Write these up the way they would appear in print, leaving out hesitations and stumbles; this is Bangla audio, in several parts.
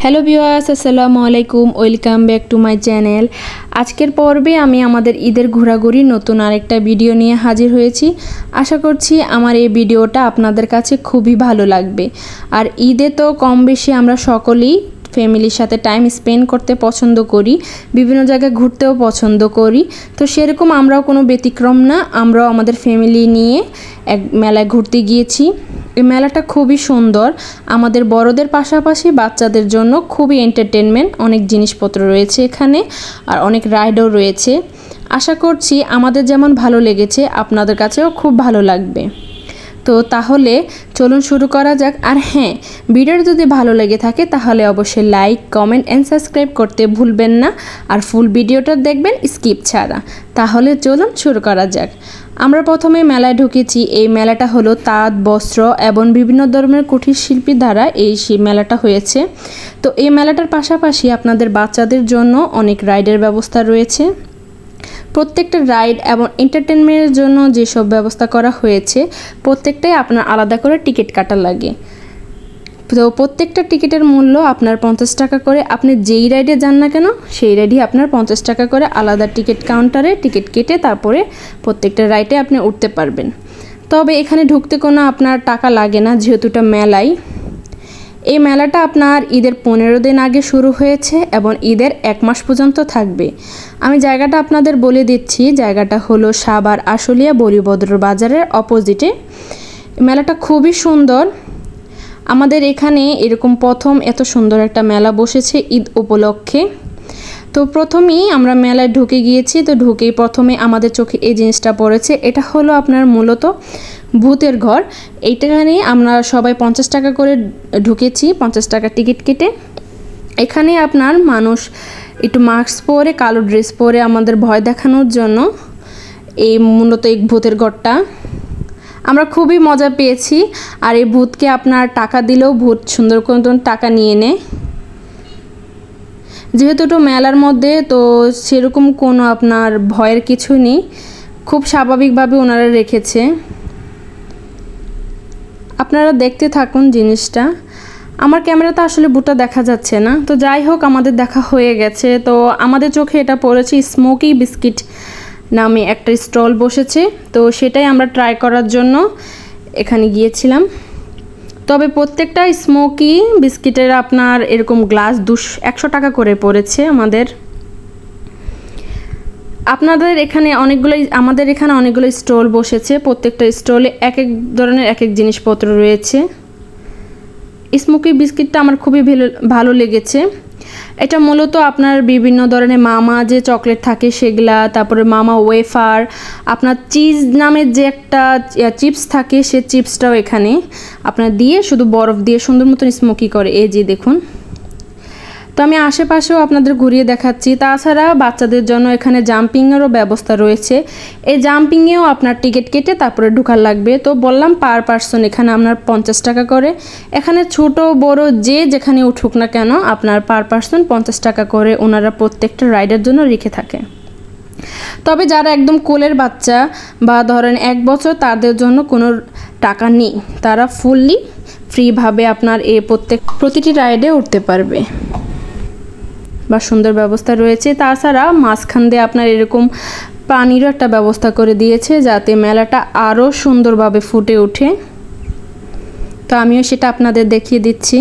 হ্যালো ভিউয়ার্স, আসসালামু আলাইকুম, welcome back to my channel. আজকের পর্বে আমি আমাদের ঈদের ঘোরাঘুরি নতুন আরেকটা ভিডিও নিয়ে হাজির হয়েছি। আশা করছি আমার এই ভিডিওটা আপনাদের কাছে খুবই ভালো লাগবে। আর ঈদে তো কম বেশি আমরা সকলেই ফ্যামিলির সাথে টাইম স্পেন্ড করতে পছন্দ করি, বিভিন্ন জায়গায় ঘুরতেও পছন্দ করি। তো সেরকম আমরাও কোনো ব্যতিক্রম না, আমরাও আমাদের ফ্যামিলি নিয়ে এক মেলায় ঘুরতে গিয়েছি। এই মেলাটা খুবই সুন্দর, আমাদের বড়দের পাশাপাশি বাচ্চাদের জন্য খুবই এন্টারটেনমেন্ট, অনেক জিনিসপত্র রয়েছে এখানে আর অনেক রাইডও রয়েছে। আশা করছি আমাদের যেমন ভালো লেগেছে আপনাদের কাছেও খুব ভালো লাগবে। তো তাহলে চলুন শুরু করা যাক। আর হ্যাঁ, ভিডিওটা যদি ভালো লেগে থাকে তাহলে অবশ্যই লাইক, কমেন্ট অ্যান্ড সাবস্ক্রাইব করতে ভুলবেন না। আর ফুল ভিডিওটা দেখবেন স্কিপ ছাড়া। তাহলে চলুন শুরু করা যাক। আমরা প্রথমে মেলায় ঢুকেছি। এই মেলাটা হলো তাঁত, বস্ত্র এবং বিভিন্ন ধরনের কুটির শিল্পী দ্বারা এই মেলাটা হয়েছে। তো এই মেলাটার পাশাপাশি আপনাদের বাচ্চাদের জন্য অনেক রাইডের ব্যবস্থা রয়েছে। প্রত্যেকটা রাইড এবং এন্টারটেনমেন্টের জন্য যেসব ব্যবস্থা করা হয়েছে প্রত্যেকটাই আপনার আলাদা করে টিকিট কাটা লাগে। তো প্রত্যেকটা টিকিটের মূল্য আপনার 50 টাকা করে। আপনি যেই রাইডে যান না কেন সেই রাইডই আপনার 50 টাকা করে আলাদা টিকিট কাউন্টারে টিকিট কেটে তারপরে প্রত্যেকটা রাইডে আপনি উঠতে পারবেন। তবে এখানে ঢুকতে কোনো আপনার টাকা লাগে না, যেহেতু এটা মেলাই। এই মেলাটা আপনার ঈদের 15 দিন আগে শুরু হয়েছে এবং ঈদের 1 মাস পর্যন্ত থাকবে। আমি জায়গাটা আপনাদের বলে দিচ্ছি। জায়গাটা হলো সাভার আশুলিয়া বলিভদ্র বাজারের অপোজিটে। মেলাটা খুবই সুন্দর। আমাদের এখানে এরকম প্রথম এত সুন্দর একটা মেলা বসেছে ঈদ উপলক্ষে। তো প্রথমেই আমরা মেলায় ঢুকে গিয়েছি। তো ঢুকেই প্রথমে আমাদের চোখে এই জিনিসটা পড়েছে। এটা হলো আপনার মূলত ভূতের ঘর। এইটাখানে আমরা সবাই 50 টাকা করে ঢুকেছি, 50 টাকা টিকিট কেটে। এখানে আপনার মানুষ একটু মাস্ক পরে, কালো ড্রেস পরে আমাদের ভয় দেখানোর জন্য এই মূলত এই ভূতের ঘরটা। আমরা খুবই মজা পেয়েছি। আর এই ভূতকে আপনার টাকা দিলেও ভূত সুন্দর করে টাকা নিয়ে নেয়। যেহেতু তো মেলার মধ্যে, তো সেরকম কোনো আপনার ভয়ের কিছু নেই, খুব স্বাভাবিকভাবে ওনারা রেখেছে। আপনারা দেখতে থাকুন জিনিসটা। আমার ক্যামেরাতে আসলে ভূতটা দেখা যাচ্ছে না। তো যাই হোক, আমাদের দেখা হয়ে গেছে। তো আমাদের চোখে এটা পড়েছে স্মোকি বিস্কিট নামে একটা স্টল বসেছে। তো সেটাই আমরা ট্রাই করার জন্য এখানে গিয়েছিলাম। তবে প্রত্যেকটা স্মোকি বিস্কিটের আপনার এরকম গ্লাস 100 টাকা করে পড়েছে আমাদের। আমাদের এখানে অনেকগুলো স্টল বসেছে। প্রত্যেকটা স্টলে এক এক ধরনের এক এক জিনিসপত্র রয়েছে। স্মোকি বিস্কিটটা আমার খুবই ভালো লেগেছে। এটা মূলত আপনার বিভিন্ন ধরনের মামা যে চকলেট থাকে সেগুলা, তারপরে মামা ওয়েফার, আপনার চিজ নামের যে একটা চিপস থাকে সে চিপসটাও এখানে আপনার দিয়ে শুধু বরফ দিয়ে সুন্দর মতন স্মোকি করে। এই যে দেখুন। তো আমি আশেপাশেও আপনাদের ঘুরিয়ে দেখাচ্ছি। তাছাড়া বাচ্চাদের জন্য এখানে জাম্পিংয়েরও ব্যবস্থা রয়েছে। এই জাম্পিংয়েও আপনার টিকিট কেটে তারপরে ঢোকার লাগবে। তো বললাম পার পার্সন এখানে আপনার 50 টাকা করে। এখানে ছোট বড় যে যেখানে উঠুক না কেন আপনার পার পার্সন 50 টাকা করে ওনারা প্রত্যেকটা রাইডের জন্য রেখে থাকে। তবে যারা একদম কোলের বাচ্চা বা ধরেন 1 বছর, তাদের জন্য কোনো টাকা নেই, তারা ফুললি ফ্রিভাবে আপনার প্রতিটি রাইডে উঠতে পারবে বা সুন্দর ব্যবস্থা রয়েছে। তাছাড়া মাঝখান দিয়ে আপনার এরকম পানিরও একটা ব্যবস্থা করে দিয়েছে যাতে মেলাটা আরও সুন্দরভাবে ফুটে ওঠে। তো আমিও সেটা আপনাদের দেখিয়ে দিচ্ছি।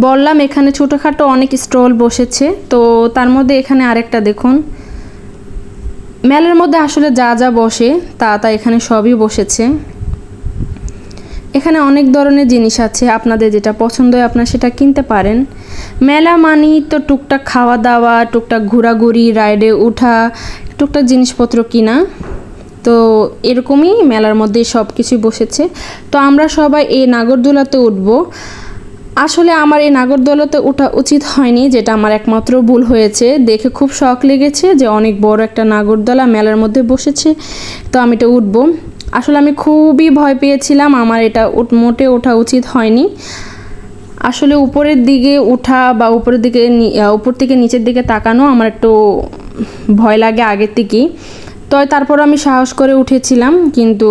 বললাম এখানে ছোটোখাটো অনেক স্টল বসেছে। তো তার মধ্যে এখানে আরেকটা দেখুন। মেলার মধ্যে আসলে যা যা বসে তা এখানে সবই বসেছে। এখানে অনেক ধরনের জিনিস আছে, আপনাদের যেটা পছন্দ হয় আপনারা সেটা কিনতে পারেন। মেলা মানেই তো টুকটাক খাওয়া দাওয়া, টুকটাক ঘোরাঘুরি, রাইডে ওঠা, টুকটাক জিনিসপত্র কিনা। তো এরকমই মেলার মধ্যে সব কিছুই বসেছে। তো আমরা সবাই এই নাগরদোলাতে উঠব। আসলে আমার এই নাগরদোলাতে ওঠা উচিত হয়নি, যেটা আমার একমাত্র ভুল হয়েছে। দেখে খুব শখ লেগেছে যে অনেক বড় একটা নাগরদোলা মেলার মধ্যে বসেছে, তো আমি এটা উঠবো। আসলে আমি খুবই ভয় পেয়েছিলাম, আমার এটা মোটে ওঠা উচিত হয়নি। আসলে উপরের দিকে ওঠা বা উপর থেকে নিচের দিকে তাকানো আমার একটু ভয় লাগে আগের থেকেই। তো তারপর আমি সাহস করে উঠেছিলাম, কিন্তু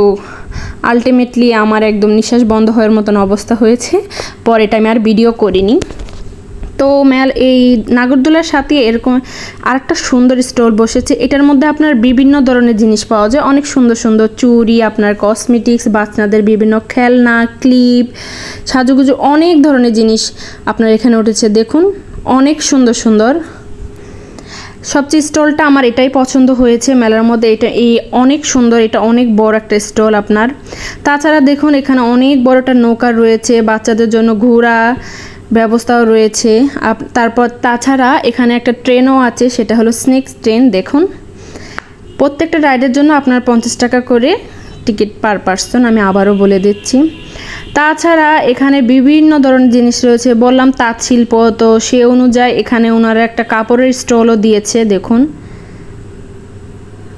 আলটিমেটলি আমার একদম নিঃশ্বাস বন্ধ হওয়ার মতন অবস্থা হয়েছে। পরে এটা আমি আর ভিডিও করিনি। তো এই নাগরদোলার সাথে এরকম আরেকটা সুন্দর স্টল বসেছে। এটার মধ্যে আপনার বিভিন্ন ধরনের জিনিস পাওয়া যায়, অনেক সুন্দর সুন্দর চুড়ি, আপনার কসমেটিক্স, বাচ্চাদের বিভিন্ন খেলনা, ক্লিপ, সাজুগুজু, অনেক ধরনের জিনিস আপনার এখানে উঠেছে। দেখুন অনেক সুন্দর সুন্দর। সবচেয়ে স্টলটা আমার এটাই পছন্দ হয়েছে মেলার মধ্যে। এই অনেক সুন্দর, এটা অনেক বড় একটা স্টল আপনার। তাছাড়া দেখুন এখানে অনেক বড় একটা নৌকা রয়েছে, বাচ্চাদের জন্য ঘোরা ব্যবস্থাও রয়েছে। তারপর তাছাড়া এখানে একটা ট্রেনও আছে, সেটা হলো স্নেক ট্রেন। দেখুন প্রত্যেকটা রাইডের জন্য আপনার 50 টাকা করে টিকিট পার পার্সন, আমি আবারও বলে দিচ্ছি। তাছাড়া এখানে বিভিন্ন ধরনের জিনিস রয়েছে, বললাম তাঁত শিল্প, তো সে অনুযায়ী এখানে ওনারা একটা কাপড়ের স্টলও দিয়েছে। দেখুন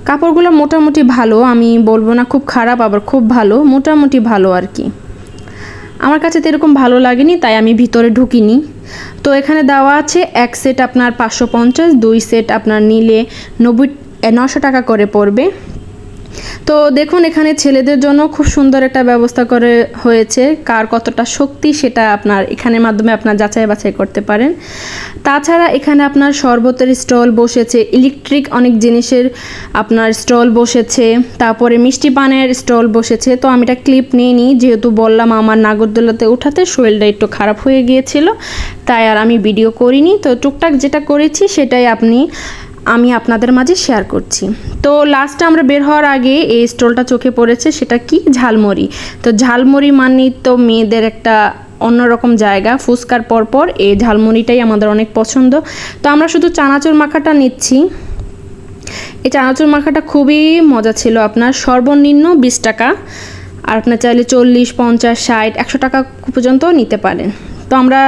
কাপড়গুলো মোটামুটি ভালো, আমি বলবো না খুব খারাপ আবার খুব ভালো, মোটামুটি ভালো আর কি। আমার কাছে তো এরকম ভালো লাগেনি, তাই আমি ভিতরে ঢুকিনি। তো এখানে দেওয়া আছে এক সেট আপনার 550, 2 সেট আপনার নিলে 900 টাকা করে পড়বে। তো দেখুন এখানে ছেলেদের জন্য খুব সুন্দর একটা ব্যবস্থা করে হয়েছে, কার কতটা শক্তি সেটা আপনার এখানের মাধ্যমে আপনার যাচাই বাছাই করতে পারেন। তাছাড়া এখানে আপনার শরবতের স্টল বসেছে, ইলেকট্রিক অনেক জিনিসের আপনার স্টল বসেছে, তারপরে মিষ্টি পানের স্টল বসেছে। তো আমি এটা ক্লিপ নিইনি, যেহেতু বললাম আমার নাগরদোলাতে উঠাতে শরীরটা একটু খারাপ হয়ে গিয়েছিল, তাই আর আমি ভিডিও করিনি। তো টুকটাক যেটা করেছি সেটাই আমি আপনাদের মাঝে শেয়ার করছি। তো লাস্টে আমরা বের হওয়ার আগে এই স্টলটা চোখে পড়েছে, সেটা কি ঝালমুড়ি। তো ঝালমুড়ি মানে তো মেয়েদের একটা অন্যরকম জায়গা, ফুচকার পরপর এই ঝালমুড়িটাই আমাদের অনেক পছন্দ। তো আমরা শুধু চানাচুর মাখাটা নিচ্ছি। এই চানাচুর মাখাটা খুবই মজা ছিল, আপনার সর্বনিম্ন 20 টাকা, আর আপনার চাইলে 40, 50, 60, 100 টাকা পর্যন্ত নিতে পারেন। তো আমরা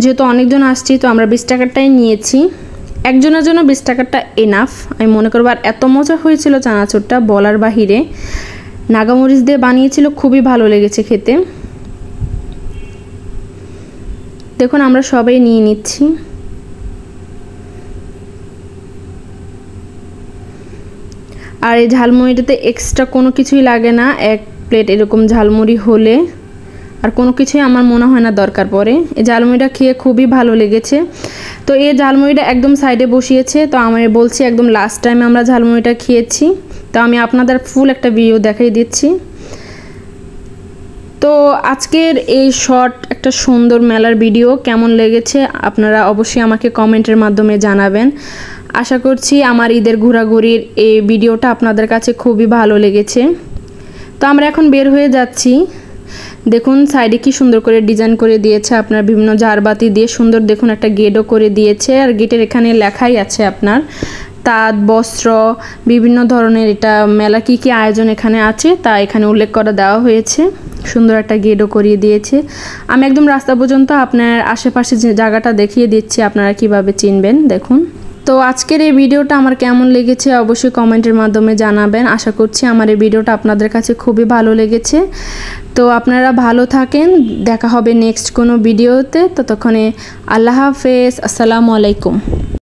যেহেতু অনেকজন আসছি, তো আমরা 20 টাকারটাই নিয়েছি। একজনের জন্য 20 টাকাটা এনাফ আমি মনে করব। আর এত মজা হয়েছিল চানাচুরটা বলার বাহিরে, নাগামরিচ দিয়ে বানিয়েছিল, খুবই ভালো লেগেছে খেতে। দেখুন আমরা সবাই নিয়ে নিচ্ছি। আর এই ঝালমুড়িটাতে এক্সট্রা কোনো কিছুই লাগে না, এক প্লেট এরকম ঝালমুড়ি হলে আর কোনো কিছুই আমার মনে হয় না দরকার পড়ে। এই ঝালমুড়িটা খেয়ে খুবই ভালো লেগেছে। তো এই ঝালমুড়িটা একদম সাইডে বসিয়েছে, তো আমি বলছি একদম লাস্ট টাইমে আমরা ঝালমুড়িটা খেয়েছি। তো আমি আপনাদের ফুল একটা ভিডিও দেখাই দিচ্ছি। তো আজকের এই শর্ট একটা সুন্দর মেলার ভিডিও কেমন লেগেছে আপনারা অবশ্যই আমাকে কমেন্টের মাধ্যমে জানাবেন। আশা করছি আমার ঈদের ঘোরাঘুরির এই ভিডিওটা আপনাদের কাছে খুবই ভালো লেগেছে। তো আমরা এখন বের হয়ে যাচ্ছি। দেখুন সাইডে কি সুন্দর করে ডিজাইন করে দিয়েছে, আপনার বিভিন্ন ঝাড়বাতি দিয়ে সুন্দর দেখুন একটা গেটও করে দিয়েছে। আর গেটের এখানে লেখাই আছে আপনার তাঁত, বস্ত্র, বিভিন্ন ধরনের এটা মেলা কি কি আয়োজন এখানে আছে তা এখানে উল্লেখ করে দেওয়া হয়েছে। সুন্দর একটা গেটও করিয়ে দিয়েছে। আমি একদম রাস্তা পর্যন্ত আপনার আশেপাশে যে জায়গাটা দেখিয়ে দিচ্ছি, আপনারা কিভাবে চিনবেন দেখুন। তো আজকের এই ভিডিওটা আমার কেমন লেগেছে অবশ্যই কমেন্টের মাধ্যমে জানাবেন। আশা করছি আমার এই ভিডিওটা আপনাদের কাছে খুবই ভালো লেগেছে। তো আপনারা ভালো থাকেন, দেখা হবে নেক্সট কোনো ভিডিওতে। ততক্ষণে আল্লাহ হাফেজ, আসসালামু আলাইকুম।